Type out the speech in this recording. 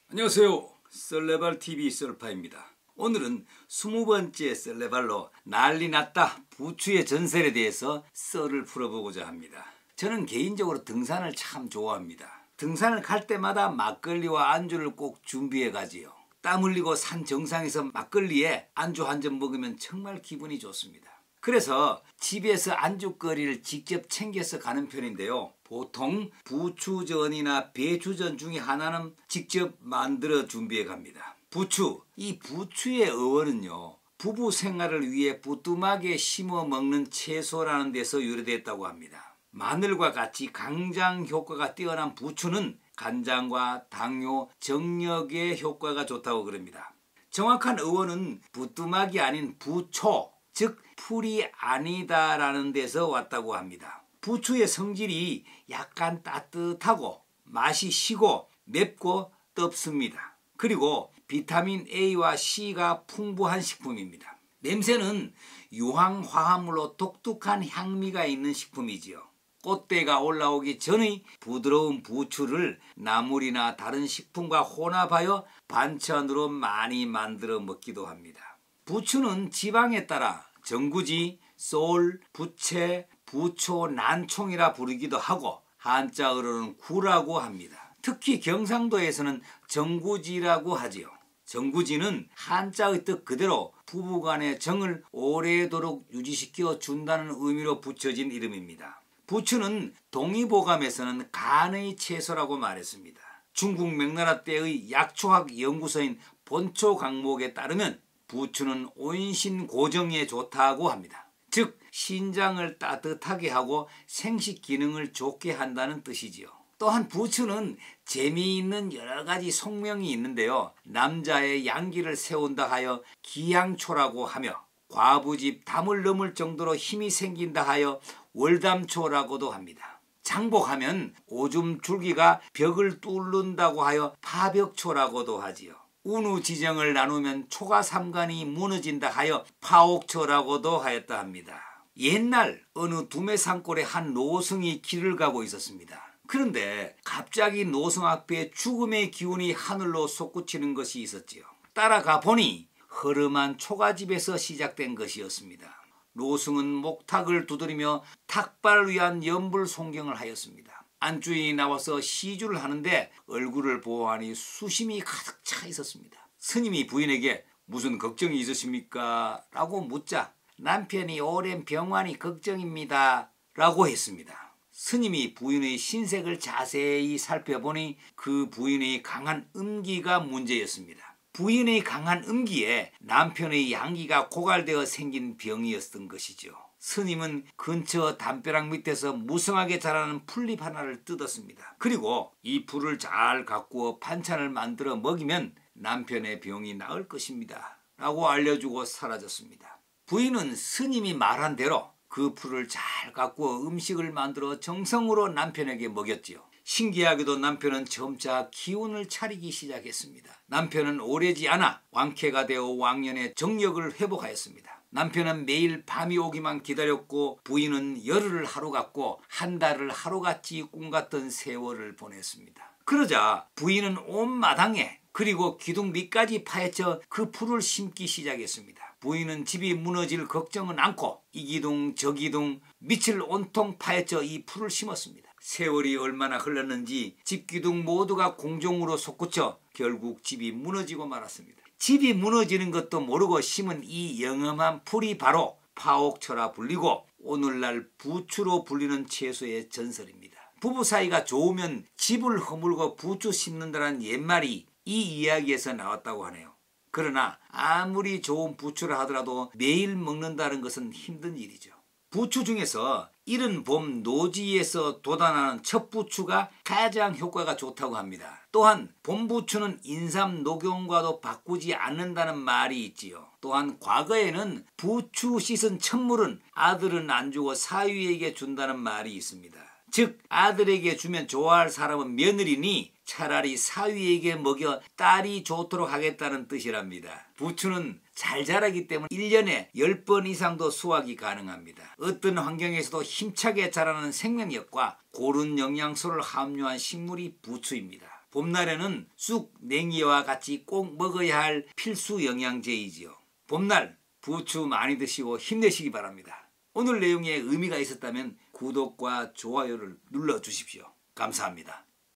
안녕하세요. 썰레발TV 썰파입니다. 오늘은 20번째 썰레발로 난리 났다 부추의 전설에 대해서 썰을 풀어보고자 합니다. 저는 개인적으로 등산을 참 좋아합니다. 등산을 갈 때마다 막걸리와 안주를 꼭 준비해 가지요. 땀 흘리고 산 정상에서 막걸리에 안주 한 잔 먹으면 정말 기분이 좋습니다. 그래서 집에서 안주거리를 직접 챙겨서 가는 편인데요. 보통 부추전이나 배추전 중에 하나는 직접 만들어 준비해 갑니다. 부추, 이 부추의 어원은요, 부부 생활을 위해 부뚜막에 심어 먹는 채소라는 데서 유래됐다고 합니다. 마늘과 같이 강장 효과가 뛰어난 부추는 간장과 당뇨, 정력에 효과가 좋다고 그럽니다. 정확한 어원은 부뚜막이 아닌 부초, 즉 풀이 아니다라는 데서 왔다고 합니다. 부추의 성질이 약간 따뜻하고 맛이 시고 맵고 떫습니다. 그리고 비타민 A와 C가 풍부한 식품입니다. 냄새는 유황화합물로 독특한 향미가 있는 식품이지요. 꽃대가 올라오기 전의 부드러운 부추를 나물이나 다른 식품과 혼합하여 반찬으로 많이 만들어 먹기도 합니다. 부추는 지방에 따라 정구지, 쏠, 부채, 부초, 난총이라 부르기도 하고 한자어로는 구라고 합니다. 특히 경상도에서는 정구지라고 하지요. 정구지는 한자의 뜻 그대로 부부간의 정을 오래도록 유지시켜 준다는 의미로 붙여진 이름입니다. 부추는 동의보감에서는 간의 채소라고 말했습니다. 중국 명나라 때의 약초학 연구소인 본초 강목에 따르면 부추는 온신고정에 좋다고 합니다. 즉 신장을 따뜻하게 하고 생식 기능을 좋게 한다는 뜻이지요. 또한 부추는 재미있는 여러가지 속명이 있는데요. 남자의 양기를 세운다 하여 기양초라고 하며 과부집 담을 넘을 정도로 힘이 생긴다 하여 월담초라고도 합니다. 장복하면 오줌 줄기가 벽을 뚫는다고 하여 파벽초라고도 하지요. 운우 지정을 나누면 초가 삼간이 무너진다 하여 파옥초라고도 하였다 합니다. 옛날 어느 두메 산골에 한 노승이 길을 가고 있었습니다. 그런데 갑자기 노승 앞에 죽음의 기운이 하늘로 솟구치는 것이 있었지요. 따라가 보니 허름한 초가집에서 시작된 것이었습니다. 노승은 목탁을 두드리며 탁발을 위한 연불송경을 하였습니다. 안주인이 나와서 시주를 하는데 얼굴을 보아하니 수심이 가득 차 있었습니다. 스님이 부인에게 무슨 걱정이 있으십니까? 라고 묻자 남편이 오랜 병환이 걱정입니다. 라고 했습니다. 스님이 부인의 신색을 자세히 살펴보니 그 부인의 강한 음기가 문제였습니다. 부인의 강한 음기에 남편의 양기가 고갈되어 생긴 병이었던 것이죠. 스님은 근처 담벼락 밑에서 무성하게 자라는 풀잎 하나를 뜯었습니다. 그리고 이 풀을 잘 가꾸어 반찬을 만들어 먹이면 남편의 병이 나을 것입니다. 라고 알려주고 사라졌습니다. 부인은 스님이 말한 대로 그 풀을 잘 가꾸어 음식을 만들어 정성으로 남편에게 먹였지요. 신기하게도 남편은 점차 기운을 차리기 시작했습니다. 남편은 오래지 않아 왕쾌가 되어 왕년의 정력을 회복하였습니다. 남편은 매일 밤이 오기만 기다렸고 부인은 열흘을 하루 같고 한 달을 하루같이 꿈같던 세월을 보냈습니다. 그러자 부인은 온 마당에 그리고 기둥 밑까지 파헤쳐 그 풀을 심기 시작했습니다. 부인은 집이 무너질 걱정은 않고 이 기둥 저 기둥 밑을 온통 파헤쳐 이 풀을 심었습니다. 세월이 얼마나 흘렀는지 집 기둥 모두가 공중으로 솟구쳐 결국 집이 무너지고 말았습니다. 집이 무너지는 것도 모르고 심은 이 영험한 풀이 바로 파옥초라 불리고 오늘날 부추로 불리는 채소의 전설입니다. 부부 사이가 좋으면 집을 허물고 부추 심는다는 옛말이 이 이야기에서 나왔다고 하네요. 그러나 아무리 좋은 부추라 하더라도 매일 먹는다는 것은 힘든 일이죠. 부추 중에서 이른 봄 노지에서 돋아나는 첫 부추가 가장 효과가 좋다고 합니다. 또한 봄부추는 인삼 녹용과도 바꾸지 않는다는 말이 있지요. 또한 과거에는 부추 씻은 첫물은 아들은 안 주고 사위에게 준다는 말이 있습니다. 즉 아들에게 주면 좋아할 사람은 며느리니 차라리 사위에게 먹여 딸이 좋도록 하겠다는 뜻이랍니다. 부추는 잘 자라기 때문에 1년에 10번 이상도 수확이 가능합니다. 어떤 환경에서도 힘차게 자라는 생명력과 고른 영양소를 함유한 식물이 부추입니다. 봄날에는 쑥, 냉이와 같이 꼭 먹어야 할 필수 영양제이지요. 봄날 부추 많이 드시고 힘내시기 바랍니다. 오늘 내용에 의미가 있었다면 구독과 좋아요를 눌러주십시오. 감사합니다.